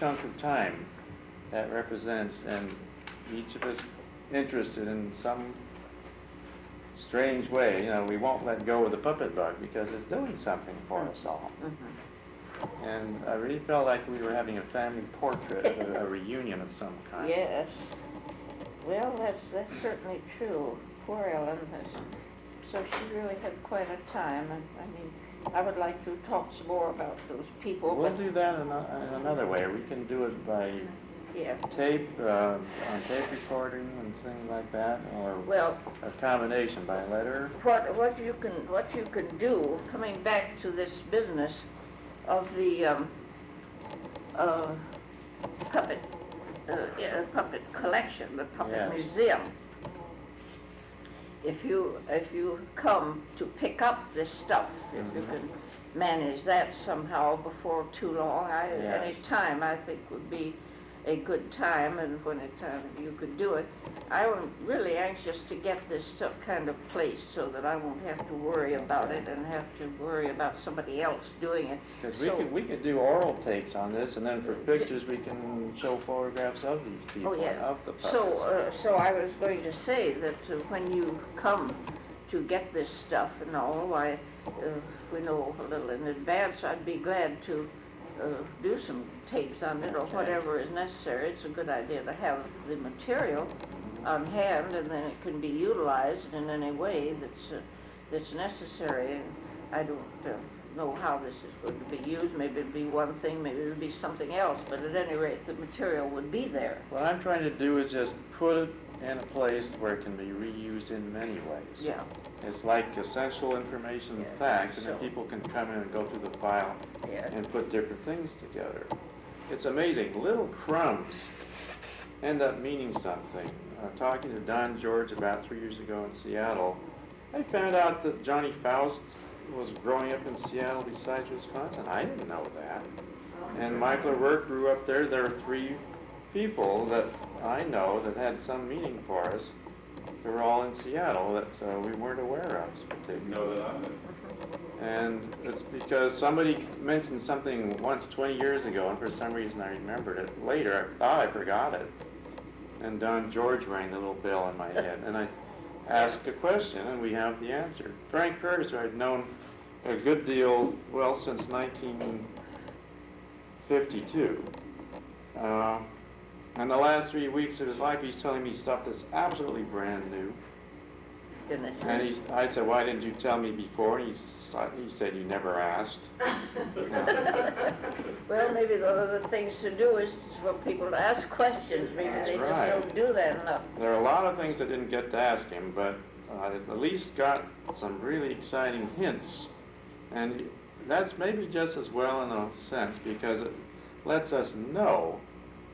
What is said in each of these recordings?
chunk of time that represents, and each of us interested in some strange way. You know, we won't let go of the puppet bug because it's doing something for us all. And I really felt like we were having a family portrait, a reunion of some kind. Yes. Well, that's certainly true. Poor Ellen. So she really had quite a time. And I mean, I would like to talk some more about those people. We'll do that in another way. We can do it by tape, on tape recording and things like that, or a combination by letter. What you can do, coming back to this business of the puppet collection, the puppet museum. If you come to pick up this stuff, if you can manage that somehow before too long, any time I think would be a good time, and when you could do it. I'm really anxious to get this stuff kind of placed so that I won't have to worry about it and have to worry about somebody else doing it. Because we could do oral tapes on this, and then for pictures we can show photographs of these people, of the puppets. So I was going to say that when you come to get this stuff and all, we know a little in advance, I'd be glad to do some tapes on it or whatever is necessary. It's a good idea to have the material on hand, and then it can be utilized in any way that's necessary. And I don't know how this is going to be used. Maybe it'd be one thing, maybe it'd be something else, but at any rate the material would be there. What I'm trying to do is just put it in a place where it can be reused in many ways. Yeah. It's like essential information and facts, and then people can come in and go through the file and put different things together. It's amazing. Little crumbs end up meaning something. Talking to Don George about 3 years ago in Seattle, I found out that Johnny Faust was growing up in Seattle besides Wisconsin. I didn't know that. And Michael Rourke grew up there. There are 3 people that I know that had some meaning for us. They were all in Seattle that we weren't aware of. No, that I didn't. And it's because somebody mentioned something once 20 years ago, and for some reason I remembered it. Later, I thought I forgot it. And Don George rang the little bell in my head. And I asked a question, and we have the answer. Frank Purser I'd known a good deal, well, since 1952. And the last 3 weeks of his life, he's telling me stuff that's absolutely brand new. Goodness. And I said, why didn't you tell me before? And he said, you never asked. Well, maybe one of the things to do is for people to ask questions. Maybe they just don't do that enough. There are a lot of things I didn't get to ask him, but I at least got some really exciting hints. And that's maybe just as well in a sense, because it lets us know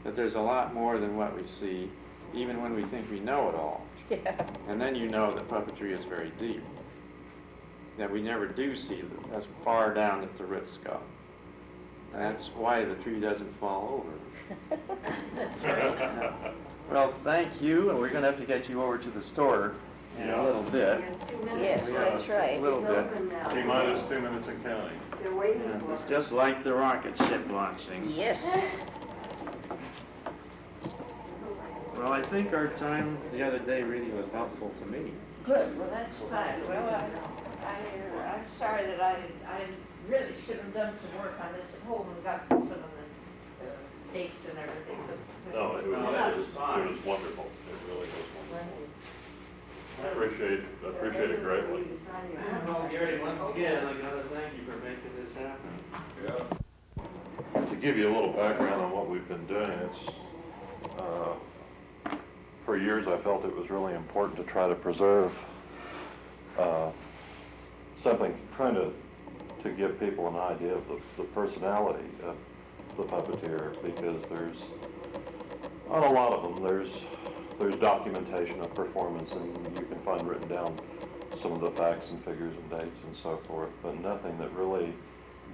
that there's a lot more than what we see, even when we think we know it all. Yeah. And then you know that puppetry is very deep, that we never do see as far down as the roots go. That's why the tree doesn't fall over. Well, thank you, and we're going to have to get you over to the store in a little bit. Yes, that's right. A little bit. T-minus 2 minutes and counting. They're waiting Yeah, for it's just like the rocket ship launching. Yes. Well, I think our time the other day really was helpful to me. Good. Well, that's fine. Well, I'm sorry that I really should have done some work on this at home and got some of the dates and everything. But, No, it was wonderful. It really was wonderful. I appreciate it greatly. Well, Gary, once again, I gotta thank you for making this happen. Yeah. To give you a little background on what we've been doing, it's for years I felt it was really important to try to preserve something kind of to give people an idea of the personality of the puppeteer, because there's, on a lot of them, there's documentation of performance, and you can find written down some of the facts and figures and dates and so forth, but nothing that really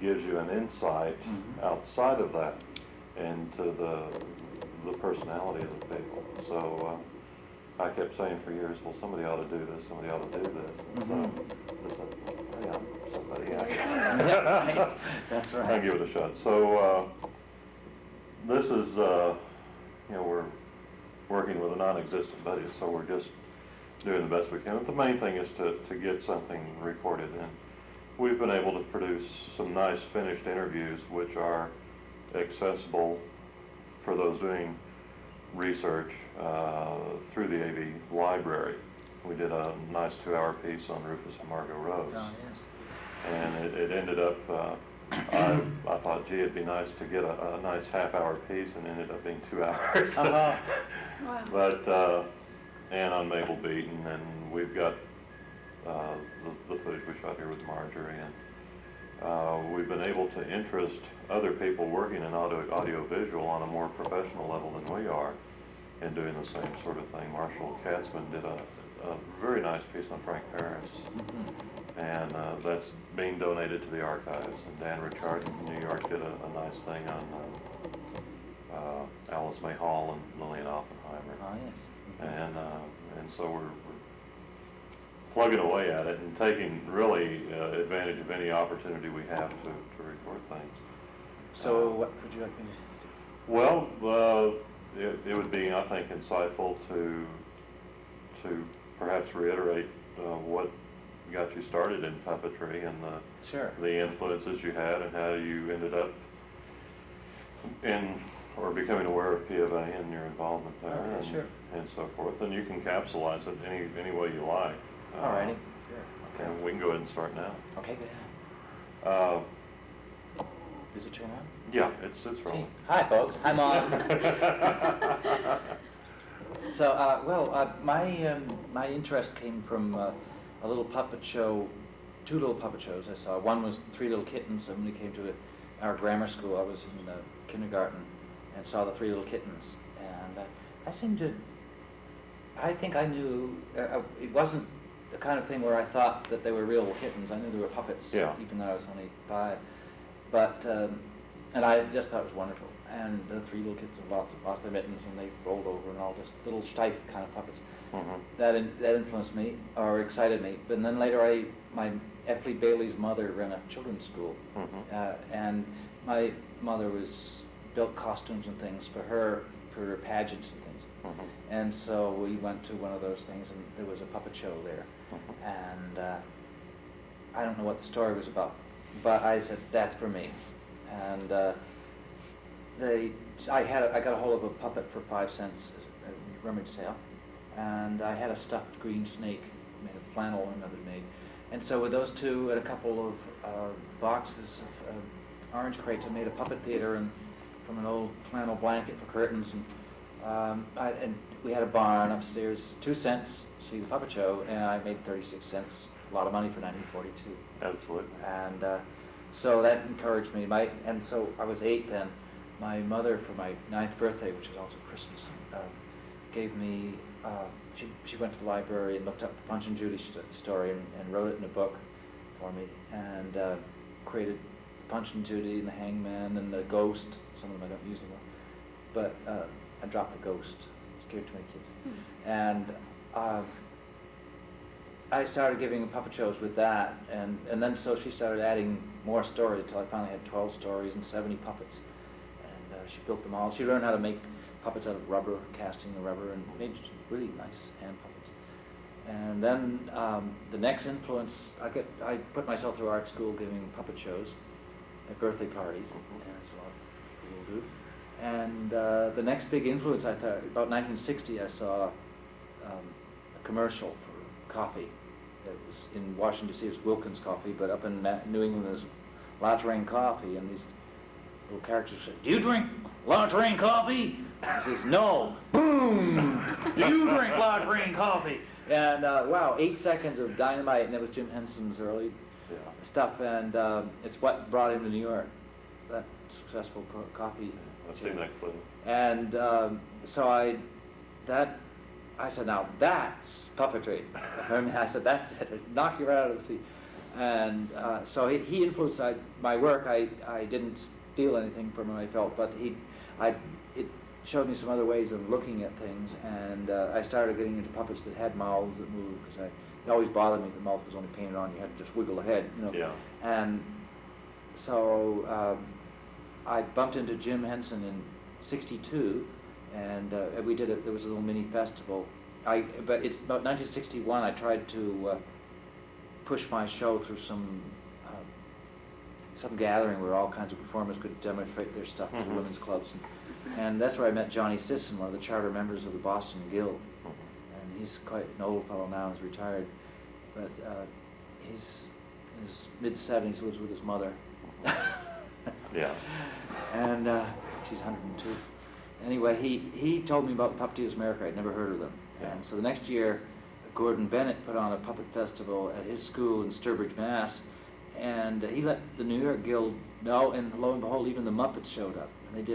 gives you an insight outside of that into the personality of the people. So I kept saying for years, well, somebody ought to do this, somebody ought to do this. And so I said, yeah, somebody. Yeah, right. That's right. I'll give it a shot. So this is, you know, we're working with a non-existent budget, so we're just doing the best we can. But the main thing is to get something recorded, and we've been able to produce some nice finished interviews which are accessible for those doing research through the AV library. We did a nice 2-hour piece on Rufus and Margot Rose. Oh, yes. And it ended up, I thought, gee, it'd be nice to get a nice half-hour piece, and ended up being 2 hours. Wow. But, and on Mabel Beaton, and we've got the footage we shot here with Marjorie, and we've been able to interest other people working in audio-visual on a more professional level than we are in doing the same sort of thing. Marshall Katzman did a very nice piece on Frank Paris, and that's being donated to the archives. And Dan Richard in New York did a nice thing on Alice May Hall and Lillian Oppenheimer. Oh, yes. And so we're plugging away at it and taking really advantage of any opportunity we have to record things. So what would you like me to do? Well, it would be, I think, insightful to perhaps reiterate what got you started in puppetry and the influences you had and how you ended up in or becoming aware of P of A and your involvement there, Okay, and so forth. And you can capsulize it any way you like. Alrighty. Sure. And we can go ahead and start now. Okay, go ahead. Does it turn on? Yeah, it's rolling. Hi, folks. I'm on. So, my interest came from a little puppet show, 2 little puppet shows I saw. One was 3 Little Kittens, and when we came to our grammar school, I was in kindergarten, and saw the 3 Little Kittens. And I think I knew, it wasn't the kind of thing where I thought that they were real kittens. I knew they were puppets, even though I was only 5. But, and I just thought it was wonderful. And the 3 Little Kittens lost their mittens, and they rolled over, and all just little Steiff kind of puppets. That influenced me, or excited me. But then later, my F. Bailey's mother ran a children's school, and my mother built costumes and things for her pageants and things. And so we went to one of those things, and there was a puppet show there. And I don't know what the story was about, but I said, that's for me. And I got a hold of a puppet for 5 cents at a rummage sale, and I had a stuffed green snake made of flannel and another made. And so with those 2 and a couple of boxes of orange crates, I made a puppet theater and from an old flannel blanket for curtains. And we had a barn upstairs, 2 cents to see the puppet show, and I made 36 cents, a lot of money for 1942. Absolutely. And so that encouraged me. And so I was 8 then. My mother, for my 9th birthday, which was also Christmas, gave me, she went to the library and looked up the Punch and Judy story and wrote it in a book for me, and created Punch and Judy and the Hangman and the Ghost. Some of them I don't use anymore. But I dropped the Ghost. It scared too many kids. And I started giving puppet shows with that, and then so she started adding more stories until I finally had 12 stories and 70 puppets. And she built them all. She learned how to make puppets out of rubber, casting the rubber, and made really nice hand puppets. And then the next influence, I put myself through art school giving puppet shows at birthday parties, as a lot of people do. And the next big influence, I thought, about 1960, I saw a commercial for coffee. It was in Washington, D.C., it was Wilkins Coffee, but up in New England, there's La Terrain Coffee, and these little characters said, "Do you drink La Terrain coffee?" I says, "No." Boom! "Do you drink La Terrain coffee?" And wow, 8 seconds of dynamite, and it was Jim Henson's early stuff, and it's what brought him to New York, that successful coffee. I've seen that clip. And so I said, now that's puppetry. I said, that's it, knock you right out of the seat. And so he influenced my work. I didn't steal anything from him, I felt, but it showed me some other ways of looking at things, and I started getting into puppets that had mouths that moved, because it always bothered me the mouth was only painted on, you had to just wiggle the head, you know. Yeah. And so I bumped into Jim Henson in '62, and we did it. There was a little mini festival. But it's about 1961. I tried to push my show through some gathering where all kinds of performers could demonstrate their stuff to the women's clubs, and that's where I met Johnny Sisson, one of the charter members of the Boston Guild, and he's quite an old fellow now. He's retired, but he's in his mid-70s, lives with his mother. Yeah. And she's 102. Anyway, he told me about Puppeteers America. I'd never heard of them. And so the next year, Gordon Bennett put on a puppet festival at his school in Sturbridge, Mass. And he let the New York Guild know, and lo and behold, even the Muppets showed up. And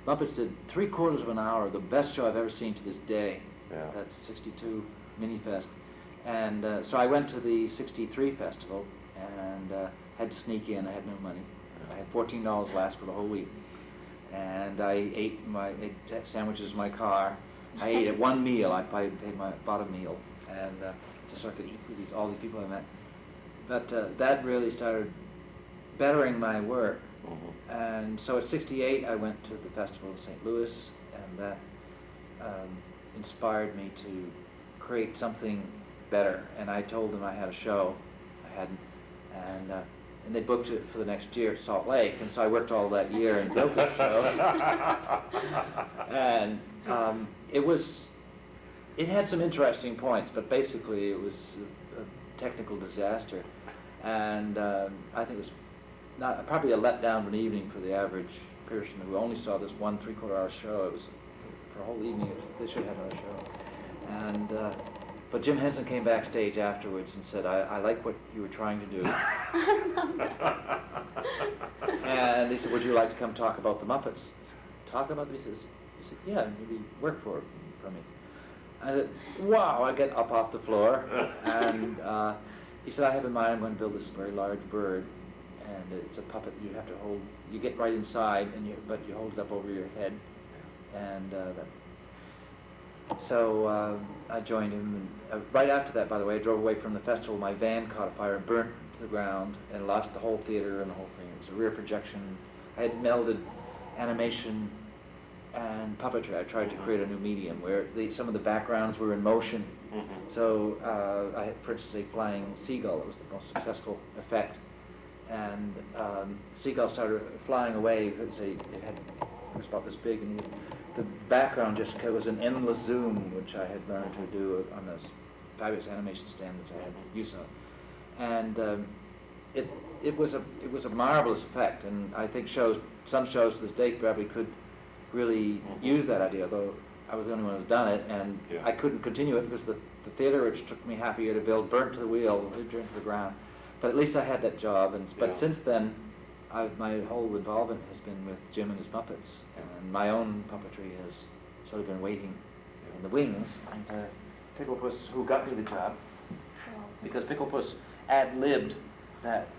Muppets did 3/4 of an hour, the best show I've ever seen to this day. Yeah. That's '62 Mini Fest. And so I went to the '63 festival and had to sneak in. I had no money. I had $14 last for the whole week. And I ate sandwiches in my car. I ate at one meal. I bought a meal, and just so I could eat with all these people I met. But that really started bettering my work. And so at '68, I went to the festival in St. Louis, and that inspired me to create something better. And I told them I had a show. I hadn't, and they booked it for the next year at Salt Lake. And so I worked all that year and built the show. And it had some interesting points, but basically it was a technical disaster. And I think it was probably a letdown of an evening for the average person who only saw this 1 3/4 hour show. It was for a whole evening. They should have another show. And but Jim Henson came backstage afterwards and said, I like what you were trying to do. And he said, would you like to come talk about the Muppets? I said, talk about them? He said, yeah, maybe work for me. I said, wow. I get up off the floor, and he said, I have in mind I'm going to build this very large bird, and it's a puppet you have to hold. You get right inside, but you hold it up over your head. And so I joined him, and right after that, by the way, I drove away from the festival. My van caught a fire and burnt to the ground and lost the whole theater and the whole thing. It was a rear projection. I had melded animation and puppetry. I tried to create a new medium where some of the backgrounds were in motion. So I had, for instance, a flying seagull. That was the most successful effect. And seagull started flying away. It was about this big, and the background just was an endless zoom, which I had learned to do on those fabulous animation standards I had use of. And it was a marvelous effect, and I think some shows to this day probably could really use that idea, though I was the only one who's done it, and I couldn't continue it because the theater, which took me half a year to build, burnt to the wheel, burnt to the ground. But at least I had that job, but since then, my whole involvement has been with Jim and his Muppets, and my own puppetry has sort of been waiting in the wings. And Picklepuss, who got me the job, because Picklepuss ad-libbed that,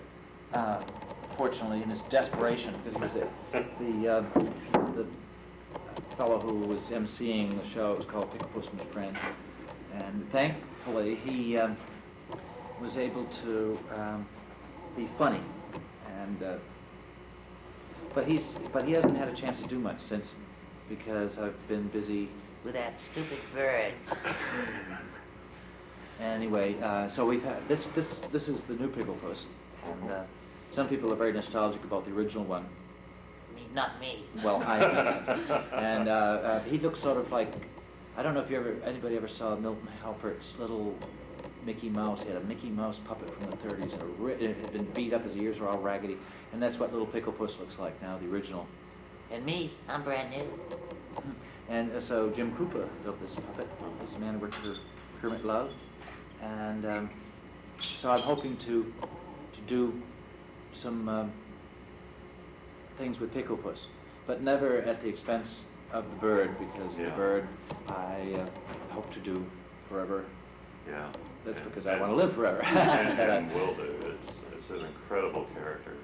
fortunately, in his desperation, because he was the fellow who was emceeing the show. It was called Picklepuss and His Friends, and thankfully he was able to be funny, and but he hasn't had a chance to do much since, because I've been busy with that stupid bird. Anyway, so we've had this is the new Picklepuss, and some people are very nostalgic about the original one. Not me. Well, I am. And he looks sort of like, I don't know if anybody ever saw Milton Halpert's little Mickey Mouse. He had a Mickey Mouse puppet from the 30s. It had been beat up, his ears were all raggedy. And that's what little Picklepuss looks like now, the original. And me, I'm brand new. And so Jim Krupa built this puppet. This man worked for Kermit Love. And so I'm hoping to do some things with Picklepuss, but never at the expense of the bird, because the bird I hope to do forever. Yeah. That's because I want to live forever. and will do. It's an incredible character.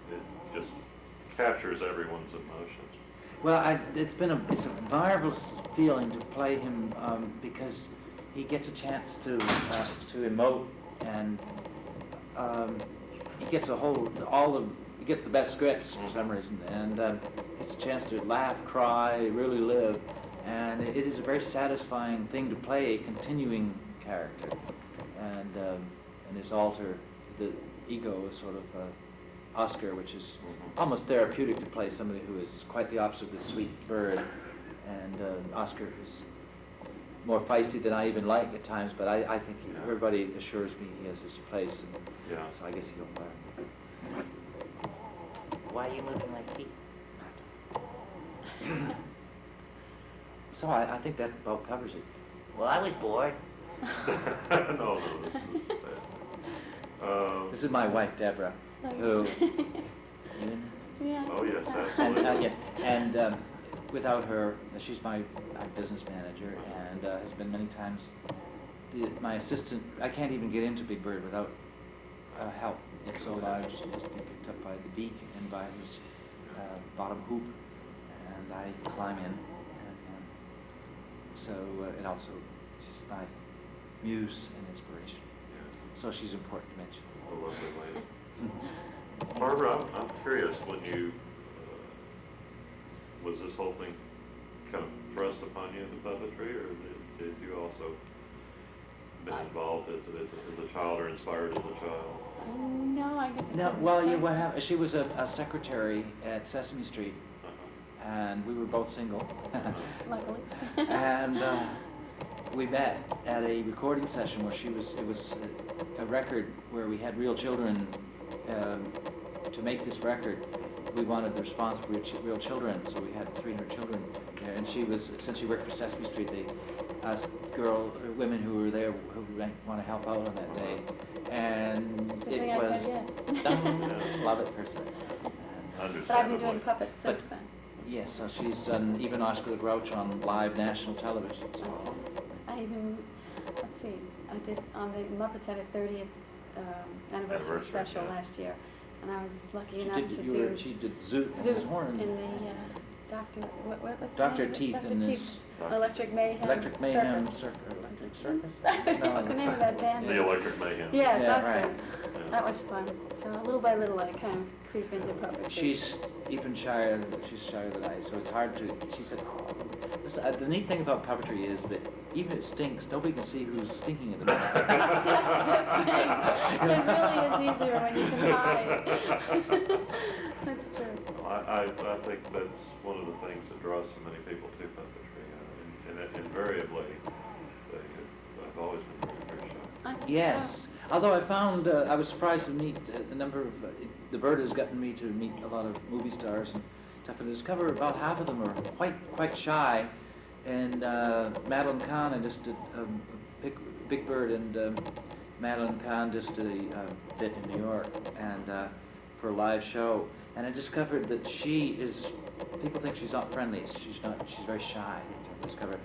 It just captures everyone's emotions. Well, it's a marvelous feeling to play him, because he gets a chance to emote, and he gets all he gets the best scripts for some reason, and it's a chance to laugh, cry, really live, and it is a very satisfying thing to play a continuing character, and his alter the ego is sort of Oscar, which is almost therapeutic to play somebody who is quite the opposite of the sweet bird, and Oscar is more feisty than I even like at times, but I think everybody assures me he has his place, and so I guess he'll learn. Why are you moving like feet? So I think that about covers it. Well, I was bored. No, this is fascinating. This is my wife, Deborah, who... Yeah. Oh, yes, And, absolutely. yes, and without her, she's my business manager, and has been many times my assistant. I can't even get into Big Bird without help. It's so large, it has to be picked up by the beak and by his bottom hoop, and I climb in. And so it also, she's my muse and inspiration. So she's important to mention. A lovely lady. Barbara, I'm curious, when you, was this whole thing kind of thrust upon you, the puppetry, or did you also been involved as a child or inspired as a child? No, I guess. No, well, what happened, she was a secretary at Sesame Street, and we were both single. Luckily. And we met at a recording session where it was a record where we had real children. To make this record, we wanted the response of real children, so we had 300 children there. And she was, since she worked for Sesame Street, they asked women who were there who might want to help out on that day. And Good it thing I was, said yes. love it, person. But I've been doing puppets since then. Yes, so she's done even Oscar the Grouch on live national television. That's right. I even, let's see, I did on the Muppets had a 30th anniversary special last year, and I was lucky enough to do. She did Zoot Zoot his horn. in the Doctor. What's the Dr. name? Teeth Dr. in this. Teeth's Electric Mayhem. Electric Mayhem Circus. Electric Circus? I forget what the name of that band The is. Electric Mayhem. Yes, Yeah, that's right. it. That was fun. So little by little, I kind of creep into puppetry. She's even shyer than I, so it's hard to, she said, the neat thing about puppetry is that even if it stinks, nobody can see who's stinking at the moment. It really is easier when you can hide. That's true. I think that's one of the things that draws so many people to puppetry, and invariably, I've always been very, very shy. I think Yes, although I found, I was surprised to meet the number of, the bird has gotten me to meet a lot of movie stars and stuff, and discover about half of them are quite shy. And Madeline Kahn, I just did Big Bird, and Madeline Kahn just did a bit in New York, and for a live show. And I discovered that she is, people think she's not friendly. She's not, she's very shy, I discovered.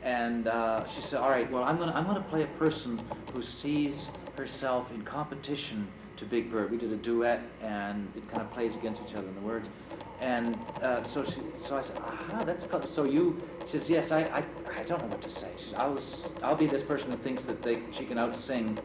And she said, all right, well, I'm gonna play a person who sees herself in competition to Big Bird. We did a duet, and it kind of plays against each other in the words. And so I said, aha, that's good. So she says, yes, I don't know what to say. She says, I'll be this person who thinks that she can outsing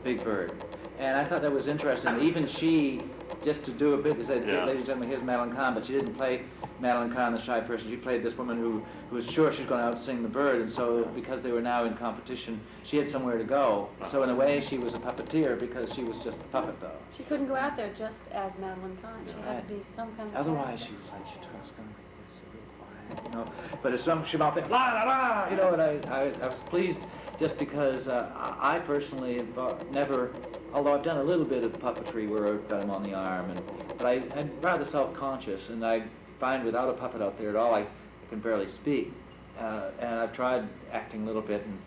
Big Bird. And I thought that was interesting. Even she, just to do a bit, said, ladies and gentlemen, here's Madeline Kahn, but she didn't play Madeline Kahn, the shy person. She played this woman who was sure she's going to outsing the bird, and so because they were now in competition, she had somewhere to go. So in a way, she was a puppeteer because she was just a puppet, though. She couldn't go out there just as Madeline Kahn. She had to be some kind of Otherwise, character. she was like, she was going to be so real quiet, you know. But as some, she out there, la la la, you know, and I was pleased just because I personally have never, although I've done a little bit of puppetry where I've got him on the arm, but I'm rather self-conscious, and I find without a puppet out there at all, I can barely speak. And I've tried acting a little bit, and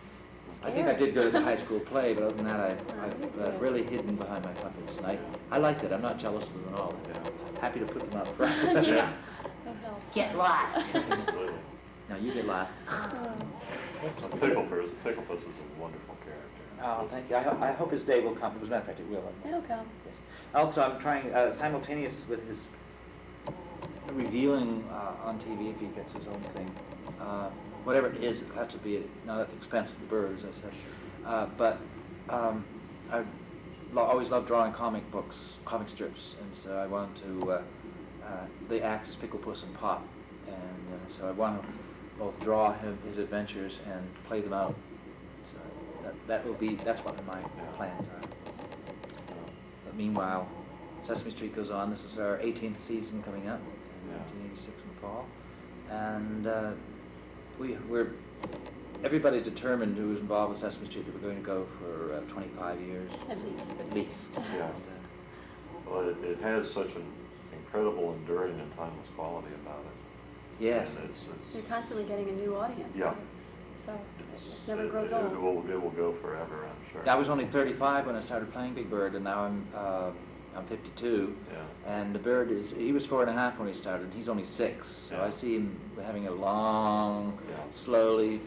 I think I did good at the high school play, but other than that, I've really hidden behind my puppets, and I like that. I'm not jealous of them at all. I'm happy to put them out front. Yeah. That helps. Get lost. Absolutely. Now, you get last. Picklepuss is a wonderful character. Oh, thank you. I hope his day will come. As a matter of fact, it will. It'll come. Yes. Also, I'm trying simultaneous with his revealing on TV if he gets his own thing. Whatever it is, it has to be not at the expense of the birds, I said. But always loved drawing comic books, comic strips, and so I wanted to, they act as Pickle Puss and Pop, and so I want to both draw his adventures and play them out. So that's what my plans are. But meanwhile, Sesame Street goes on. This is our 18th season coming up in 1986 in the fall, and everybody's determined who was involved with Sesame Street that we're going to go for 25 years. At least. Yeah. Well, it has such an incredible, enduring, and timeless quality about it. Yes. You're constantly getting a new audience. Yeah. So it never grows old. It will go forever, I'm sure. I was only 35 when I started playing Big Bird, and now I'm 52. Yeah. And the Bird he was 4.5 when he started, and he's only 6. So I see him having a long, slowly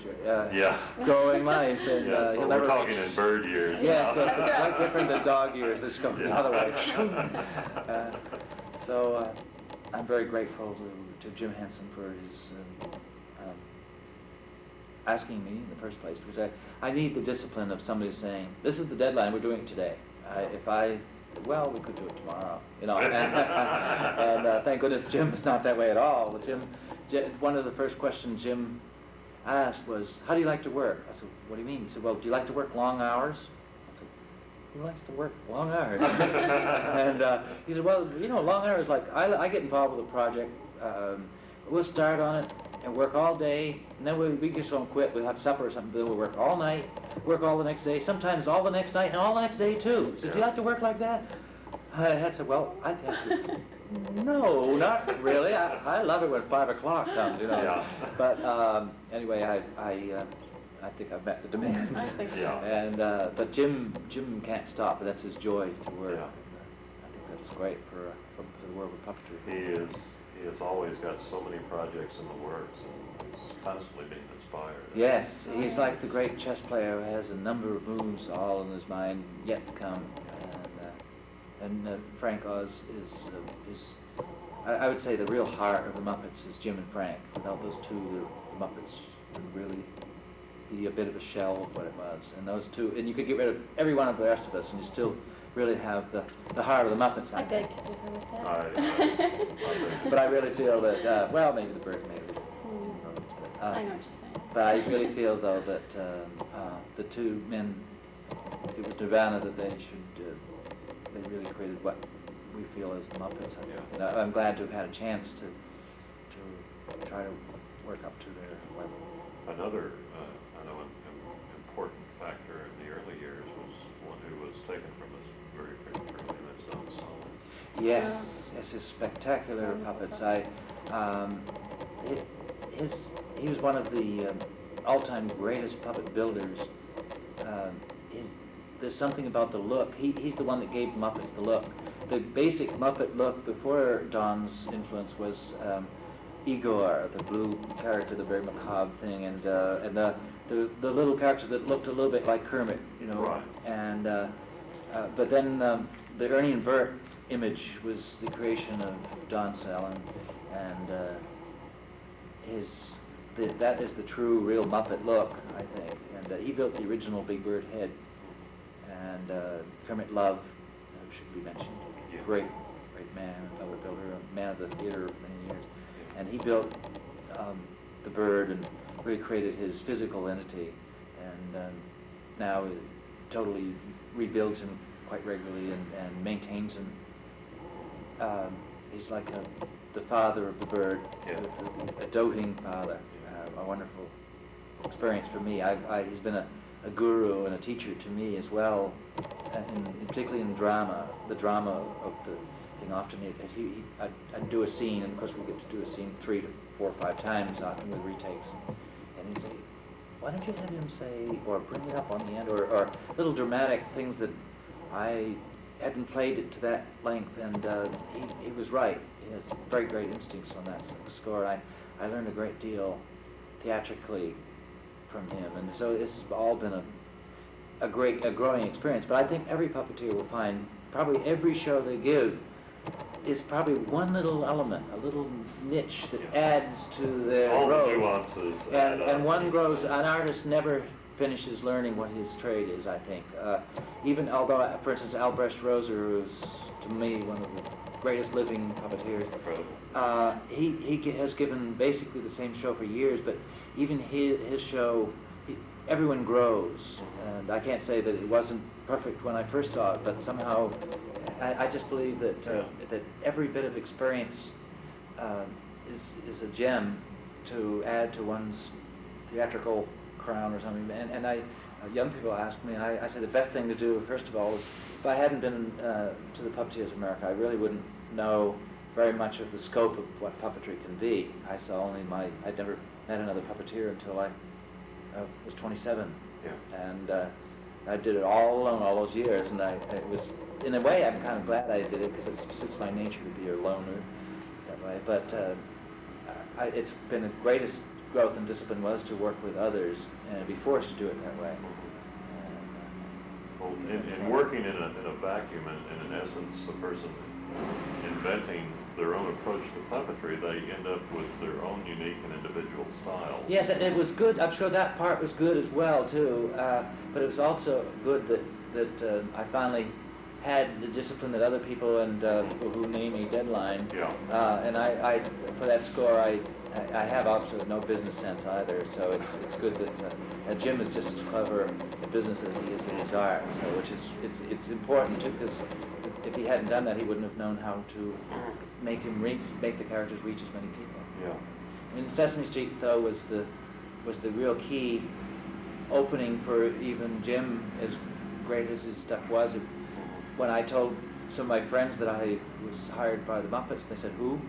going life. And, so he'll we're never talking in bird years. Yes, it's quite different than dog years. It's going the other way. So I'm very grateful to Jim Henson for his asking me in the first place, because I need the discipline of somebody saying, this is the deadline, we're doing it today. If I said, well, we could do it tomorrow, you know. And thank goodness Jim is not that way at all. One of the first questions Jim asked was, how do you like to work? I said, what do you mean? He said, well, do you like to work long hours? I said, who likes to work long hours? And he said, well, you know, long hours, like I get involved with a project, we'll start on it and work all day, and then we just don't quit. We'll have supper or something, then we'll work all night, work all the next day, sometimes all the next night, and all the next day too. He said, do you like to work like that? I said, well, no, not really. I love it when 5 o'clock comes, you know. Yeah. But anyway, I think I've met the demands. I think so. Yeah. And but Jim can't stop. That's his joy to work. Yeah. I think that's great for the world of puppetry. He has always got so many projects in the works, and he's constantly being inspired. Yes, he's like the great chess player who has a number of moves all in his mind yet to come. And Frank Oz is I would say the real heart of the Muppets is Jim and Frank. Without those two, the Muppets would really be a bit of a shell of what it was. And those two, and you could get rid of every one of the rest of us, and you still really have the heart of the Muppets. I beg to differ with that. But I really feel that, well, maybe the Bird, maybe. I know what you're saying. But I really feel, though, that the two men, it was Nirvana that they really created what we feel as the Muppets. And I'm glad to have had a chance to try to work up to their level. Another, I know, an important factor in the early years was one who was taken from us very early, and that's Don Solomon. Yes, his spectacular puppets. He was one of the all-time greatest puppet builders. There's something about the look. He's the one that gave Muppets the look. The basic Muppet look before Don's influence was Igor, the blue character, the very macabre thing, and the little characters that looked a little bit like Kermit, you know. Right. And but then the Ernie and Bert image was the creation of Don Sell, and that is the true, real Muppet look, I think. And he built the original Big Bird head. And Kermit Love should be mentioned. Great man, puppet builder, a man of the theater of many years. And he built the Bird and really created his physical entity. And now totally rebuilds him quite regularly and maintains him. He's like the father of the Bird, a doting father. A wonderful experience for me. He's been a guru and a teacher to me as well, and particularly in drama, the drama of the thing. Often I'd do a scene, and of course we get to do a scene 3 to 4 or 5 times, often with retakes, and he'd say, why don't you have him say, or bring it up on the end, or little dramatic things that I hadn't played it to that length, and he was right. He has very great instincts on that score. I learned a great deal theatrically from him, and so this has all been a growing experience. But I think every puppeteer will find probably every show they give is probably one little element, a little niche that adds to their all growth. the nuances. And one grows. An artist never finishes learning what his trade is, I think. Even although, for instance, Albrecht Roser, who's to me one of the greatest living puppeteers, he has given basically the same show for years, but even his show, everyone grows. And I can't say that it wasn't perfect when I first saw it, but somehow I just believe that that every bit of experience is a gem to add to one's theatrical crown or something. And young people ask me, I say the best thing to do, first of all, is if I hadn't been to the Puppeteers of America, I really wouldn't know very much of the scope of what puppetry can be. I saw only I'd never met another puppeteer until I was 27. Yeah. And I did it all alone all those years, and it was, in a way, I'm kind of glad I did it, because it suits my nature to be a loner that way. But it's been the greatest growth and discipline was to work with others and be forced to do it that way. Well, in working in a vacuum, and in essence, the person inventing their own approach to puppetry, they end up with their own unique and individual style. Yes, and it was good. I'm sure that part was good as well, too. But it was also good that I finally had the discipline that other people and people who name a deadline. Yeah. And I, for that score, I have absolutely no business sense either. So it's good that Jim is just as clever in business as he is in his art. So it's important too, because if he hadn't done that, he wouldn't have known how to make the characters reach as many people. Yeah. I mean, Sesame Street though was the real key opening for even Jim, as great as his stuff was. When I told some of my friends that I was hired by the Muppets, they said, "Who?"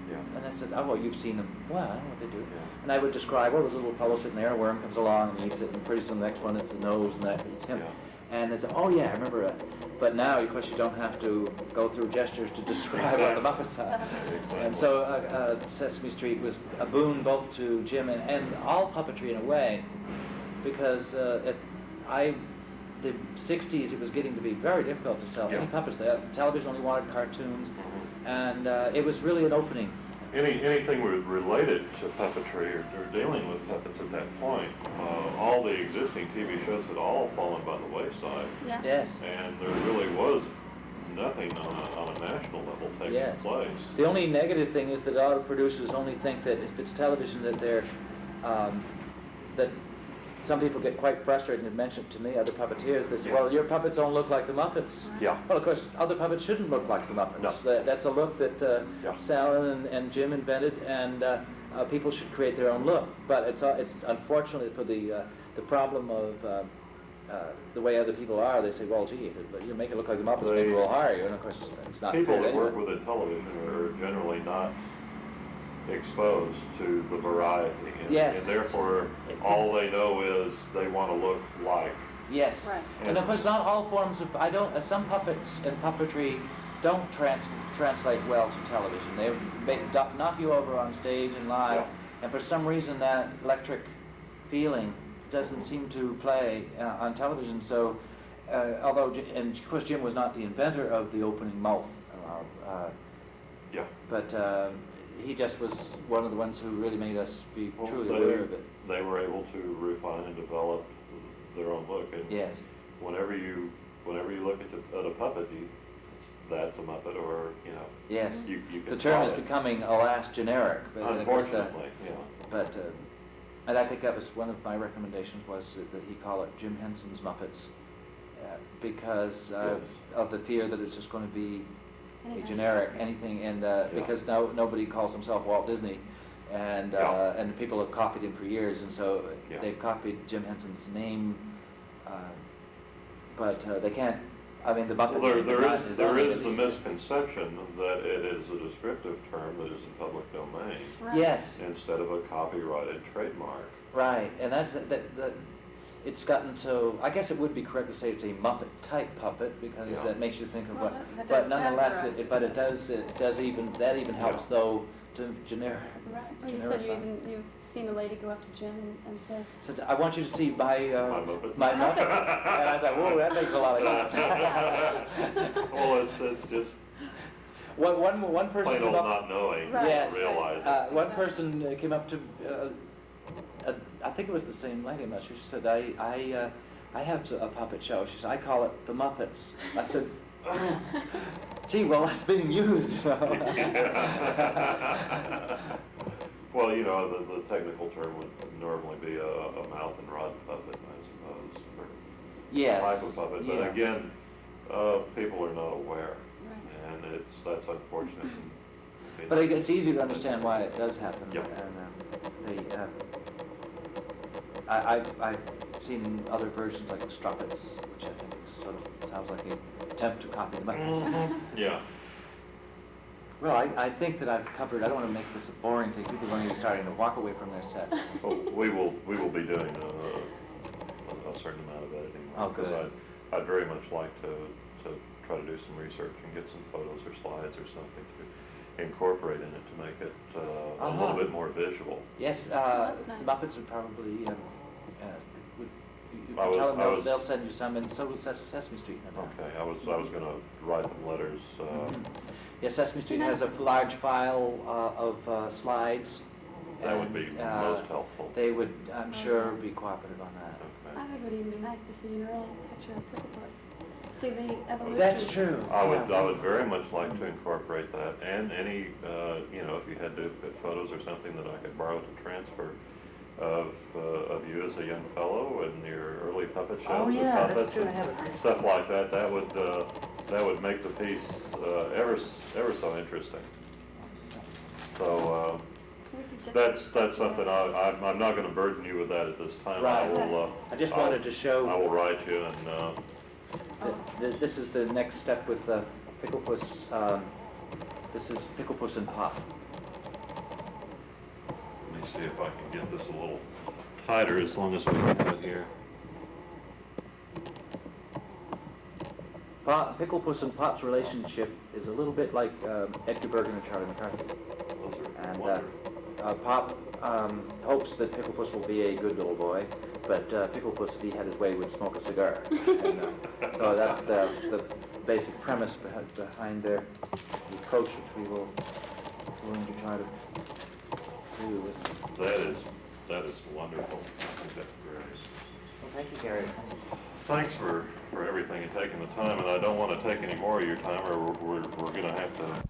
Yeah. And I said, "Oh, well, you've seen them." "Well, I don't know what they do." Yeah. And I would describe, well, there's a little fellow sitting there, a worm comes along and eats it, and pretty soon the next one, it's his nose, and that eats him. Yeah. And they said, "Oh, yeah, I remember it." But now, of course, you don't have to go through gestures to describe what the Muppets are. Exactly. And so Sesame Street was a boon both to Jim and all puppetry in a way, because the 60s, it was getting to be very difficult to sell any puppets. Television only wanted cartoons, and it was really an opening. Anything related to puppetry or dealing with puppets at that point, all the existing TV shows had all fallen by the wayside. Yeah. Yes. And there really was nothing on a national level taking place. The only negative thing is that a lot of producers only think that if it's television that they're that some people get quite frustrated and mention to me, other puppeteers, they say, well, your puppets don't look like the Muppets. Yeah. Well, of course, other puppets shouldn't look like the Muppets. No. That's a look that Sal and Jim invented, and people should create their own look. But it's unfortunately for the problem of the way other people are, they say, well, gee, if you make it look like the Muppets, maybe we'll hire you. And of course, it's not people fair that anyway. work within television are generally not exposed to the variety, and therefore all they know is they want to look like. Yes, right. And of course not all forms of, some puppets and puppetry don't translate well to television. They knock you over on stage and live, and for some reason that electric feeling doesn't seem to play on television. So although, and of course Jim was not the inventor of the opening mouth, but he just was one of the ones who really made us be truly aware of it. They were able to refine and develop their own look. And yes. Whenever you look at a puppet, that's a Muppet, or Yes. You can the term is becoming, alas, generic. But unfortunately, But and I think that was one of my recommendations, was that he call it Jim Henson's Muppets, because of the fear that it's just going to be a generic anything, and because now nobody calls himself Walt Disney, and people have copied him for years, and so they've copied Jim Henson's name, but they can't. I mean, the Muppet. Well, there is the misconception that it is a descriptive term that is in public domain. Right. Yes. Instead of a copyrighted trademark. Right, and that's it's gotten so, I guess it would be correct to say it's a Muppet-type puppet, because that makes you think of what, but nonetheless, that even helps though to generic. Right. Well, you said you've seen a lady go up to Jim and say, so I want you to see my Muppets. My Muppets. And I thought, whoa, that makes a lot of sense. Well, it's just one person plain old not knowing, yes, realizing. one person came up to I think it was the same lady, I'm not sure. She said, I have a puppet show. She said, I call it the Muppets. I said, oh, gee, well, that's being used, you know. Well, you know, the technical term would normally be a mouth and rod puppet, I suppose, or yes. type of puppet. But Yeah. again, people are not aware, Right. and that's unfortunate. But it's easy to understand why it does happen. Yep. And I've seen other versions like the Struppets, which I think sort of sounds like an attempt to copy the Muppets. Yeah. Well, I think that I've covered, I don't want to make this a boring thing. People are going to be starting to walk away from their sets. Oh, we will be doing a certain amount of editing. Oh, good. Because I'd very much like to try to do some research and get some photos or slides or something to incorporate in it to make it a little bit more visual. Yes, that's nice. Muppets would probably, you I was- tell I them was- they'll send you some, and so will Sesame Street. No doubt. Okay, I was going to write them letters. Yes, Sesame Street has a large file of slides. That would be and, most helpful. They would, I'm sure, be cooperative on that. Okay. I think it would even be nice to see an early picture of Picklepuss. See the evolution. That's true. I Yeah. would very much like to incorporate that, and any, you know, if you had duplicate photos or something that I could borrow to transfer of you as a young fellow and your early puppet shows. Oh, with yeah, that's puppets true. I and have a great stuff like that. That would make the piece ever so interesting. So We could get that's something I'm not going to burden you with that at this time. Right. I I just wanted to show. will write you and. This is the next step with the Picklepuss. This is Picklepuss and Pop. Let me see if I can get this a little tighter as long as we can do it here. Picklepuss and Pop's relationship is a little bit like Edgar Bergen and Charlie McCarthy. Those are And wonderful. Pop hopes that Picklepuss will be a good little boy, but Picklepuss, if he had his way, would smoke a cigar. And, so that's the basic premise behind the approach which we will going to try to do. That is wonderful. I think that's great. Well, thank you, Gary. Thanks for everything and taking the time, and I don't want to take any more of your time, or we're going to have to